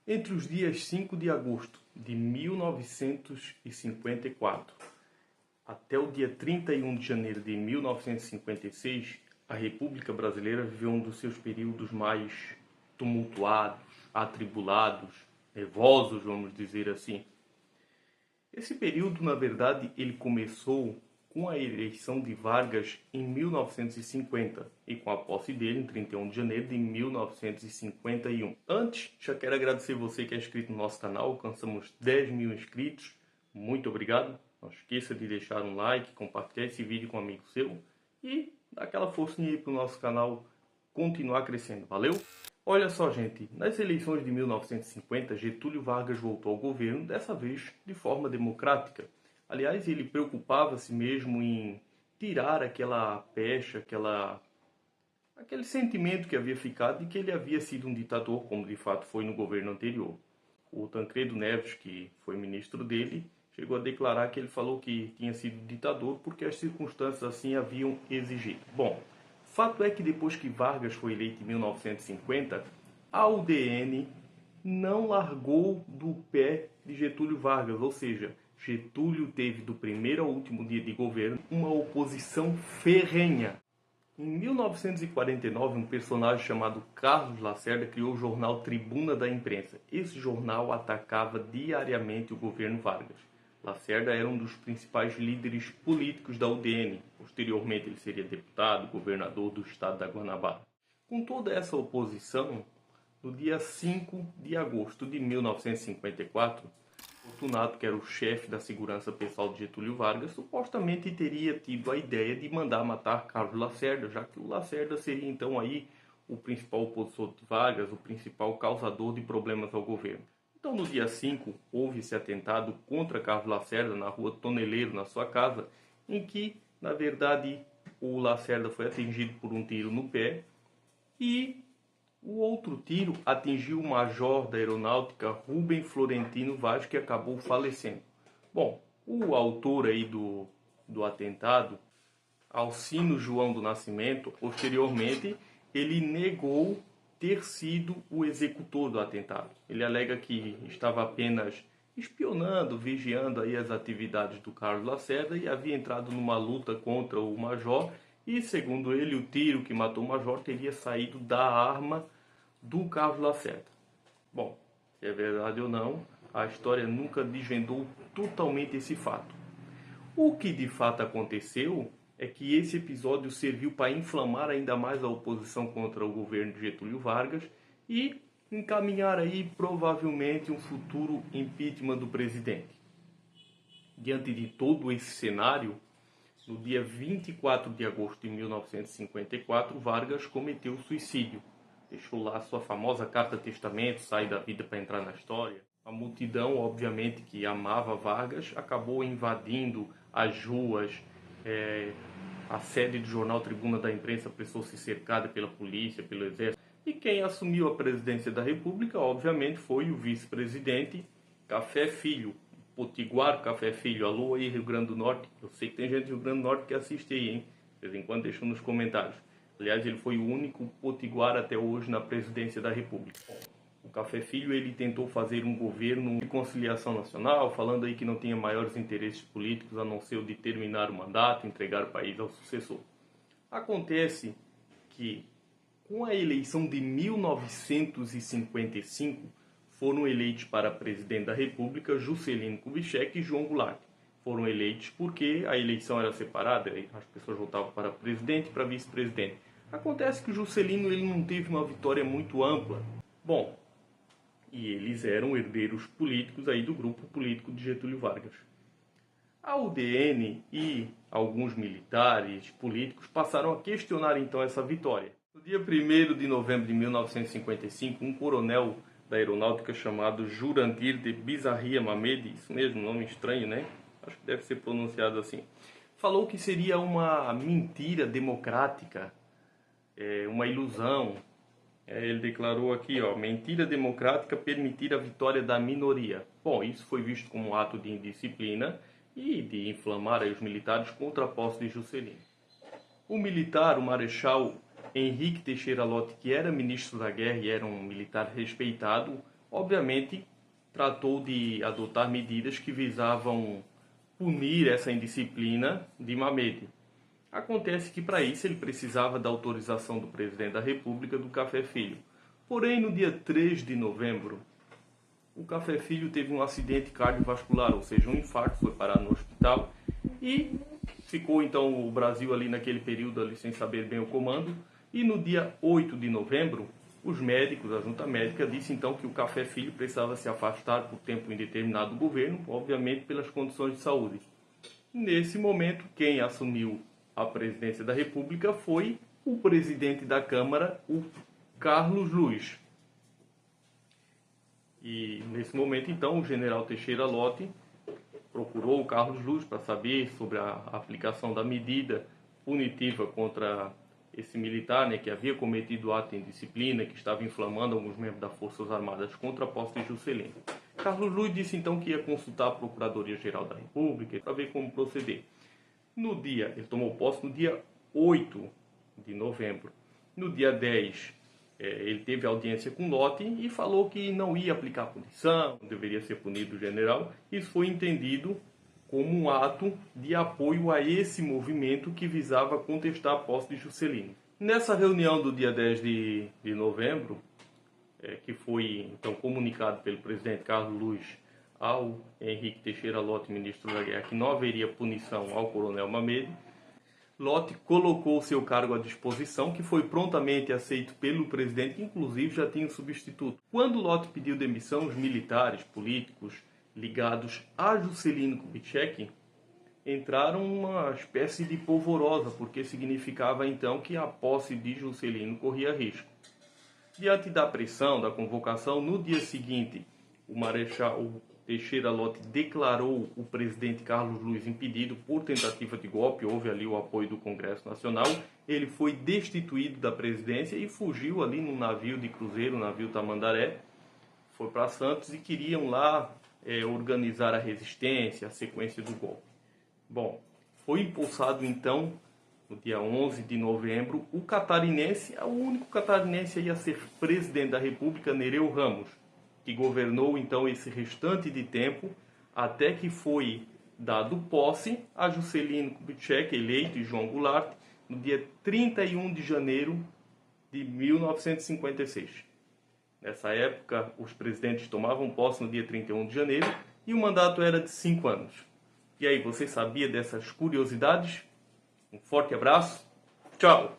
Entre os dias 5 de agosto de 1954 até o dia 31 de janeiro de 1956, a República Brasileira viveu um dos seus períodos mais tumultuados, atribulados, nervosos, vamos dizer assim. Esse período, na verdade, ele começou com a eleição de Vargas em 1950 e com a posse dele em 31 de janeiro de 1951. Antes, já quero agradecer você que é inscrito no nosso canal, alcançamos 10 mil inscritos, muito obrigado. Não esqueça de deixar um like, compartilhar esse vídeo com um amigo seu e dar aquela forcinha aí para o nosso canal continuar crescendo, valeu? Olha só, gente, nas eleições de 1950, Getúlio Vargas voltou ao governo, dessa vez de forma democrática. Aliás, ele preocupava-se mesmo em tirar aquela pecha, aquele sentimento que havia ficado de que ele havia sido um ditador, como de fato foi no governo anterior. O Tancredo Neves, que foi ministro dele, chegou a declarar que ele falou que tinha sido ditador porque as circunstâncias assim haviam exigido. Bom, fato é que depois que Vargas foi eleito em 1950, a UDN não largou do pé de Getúlio Vargas, ou seja, Getúlio teve do primeiro ao último dia de governo uma oposição ferrenha. Em 1949, um personagem chamado Carlos Lacerda criou o jornal Tribuna da Imprensa. Esse jornal atacava diariamente o governo Vargas. Lacerda era um dos principais líderes políticos da UDN. Posteriormente, ele seria deputado, governador do estado da Guanabara. Com toda essa oposição, no dia 5 de agosto de 1954, Fortunato, que era o chefe da segurança pessoal de Getúlio Vargas, supostamente teria tido a ideia de mandar matar Carlos Lacerda, já que o Lacerda seria então aí o principal opositor de Vargas, o principal causador de problemas ao governo. Então, no dia 5, houve esse atentado contra Carlos Lacerda na rua Toneleiro, na sua casa, em que, na verdade, o Lacerda foi atingido por um tiro no pé e o outro tiro atingiu o major da aeronáutica Rubem Florentino Vaz, que acabou falecendo. Bom, o autor aí do atentado, Alcino João do Nascimento, posteriormente, ele negou ter sido o executor do atentado. Ele alega que estava apenas espionando, vigiando aí as atividades do Carlos Lacerda e havia entrado numa luta contra o major e, segundo ele, o tiro que matou o major teria saído da arma do Carlos Lacerda. Bom, se é verdade ou não, a história nunca desvendou totalmente esse fato. O que de fato aconteceu é que esse episódio serviu para inflamar ainda mais a oposição contra o governo de Getúlio Vargas e encaminhar aí provavelmente um futuro impeachment do presidente. Diante de todo esse cenário, no dia 24 de agosto de 1954, Vargas cometeu suicídio. Deixou lá sua famosa carta-testamento, sai da vida para entrar na história. A multidão, obviamente, que amava Vargas, acabou invadindo as ruas. A sede do jornal Tribuna da Imprensa precisou-se cercada pela polícia, pelo exército. E quem assumiu a presidência da República, obviamente, foi o vice-presidente Café Filho, Potiguar Café Filho. Alô aí, Rio Grande do Norte. Eu sei que tem gente do Rio Grande do Norte que assiste aí, hein? De vez em quando deixa nos comentários. Aliás, ele foi o único potiguar até hoje na presidência da República. O Café Filho, ele tentou fazer um governo de conciliação nacional, falando aí que não tinha maiores interesses políticos a não ser o de terminar o mandato, entregar o país ao sucessor. Acontece que, com a eleição de 1955, foram eleitos para presidente da República Juscelino Kubitschek e João Goulart. Foram eleitos porque a eleição era separada, as pessoas votavam para presidente e para vice-presidente. Acontece que o Juscelino ele não teve uma vitória muito ampla. Bom, e eles eram herdeiros políticos aí do grupo político de Getúlio Vargas. A UDN e alguns militares políticos passaram a questionar então essa vitória. No dia 1º de novembro de 1955, um coronel da aeronáutica chamado Jurandir de Bizarria Mamede, isso mesmo, nome estranho, né? Acho que deve ser pronunciado assim, falou que seria uma mentira democrática, uma ilusão. Ele declarou aqui, mentira democrática permitir a vitória da minoria. Bom, isso foi visto como um ato de indisciplina e de inflamar aí os militares contra a posse de Juscelino. O militar, o marechal Henrique Teixeira Lott, que era ministro da guerra e era um militar respeitado, obviamente tratou de adotar medidas que visavam punir essa indisciplina de Mamed. Acontece que para isso ele precisava da autorização do presidente da República do Café Filho. Porém, no dia 3 de novembro, o Café Filho teve um acidente cardiovascular, ou seja, um infarto, foi parar no hospital e ficou então o Brasil ali naquele período ali sem saber bem o comando. E no dia 8 de novembro, os médicos, a junta médica, disse então que o Café Filho precisava se afastar por tempo indeterminado do governo, obviamente pelas condições de saúde. Nesse momento, quem assumiu a presidência da República foi o presidente da Câmara, o Carlos Luiz. E nesse momento, então, o general Teixeira Lott procurou o Carlos Luiz para saber sobre a aplicação da medida punitiva contra esse militar, que havia cometido ato de indisciplina, que estava inflamando alguns membros das Forças Armadas contra a posse de Juscelino. Carlos Luiz disse então que ia consultar a Procuradoria-Geral da República para ver como proceder. Ele tomou posse no dia 8 de novembro. No dia 10, ele teve audiência com Lott e falou que não ia aplicar punição, não deveria ser punido o general. Isso foi entendido como um ato de apoio a esse movimento que visava contestar a posse de Juscelino. Nessa reunião do dia 10 de novembro, que foi então comunicado pelo presidente Carlos Luiz ao Henrique Teixeira Lott, ministro da Guerra, que não haveria punição ao coronel Mamed, Lott colocou seu cargo à disposição, que foi prontamente aceito pelo presidente, que inclusive já tinha um substituto. Quando Lott pediu demissão, os militares, políticos ligados a Juscelino Kubitschek entraram numa espécie de polvorosa, porque significava então que a posse de Juscelino corria risco. Diante da pressão, da convocação, no dia seguinte, o Teixeira Lott declarou o presidente Carlos Luiz impedido por tentativa de golpe. Houve ali o apoio do Congresso Nacional. Ele foi destituído da presidência e fugiu ali num navio de cruzeiro, o navio Tamandaré. Foi para Santos e queriam lá organizar a resistência, a sequência do golpe. Bom, foi impulsado então, no dia 11 de novembro, o único catarinense a ser presidente da República, Nereu Ramos, que governou então esse restante de tempo até que foi dado posse a Juscelino Kubitschek, eleito, e João Goulart, no dia 31 de janeiro de 1956. Nessa época, os presidentes tomavam posse no dia 31 de janeiro e o mandato era de 5 anos. E aí, você sabia dessas curiosidades? Um forte abraço. Tchau!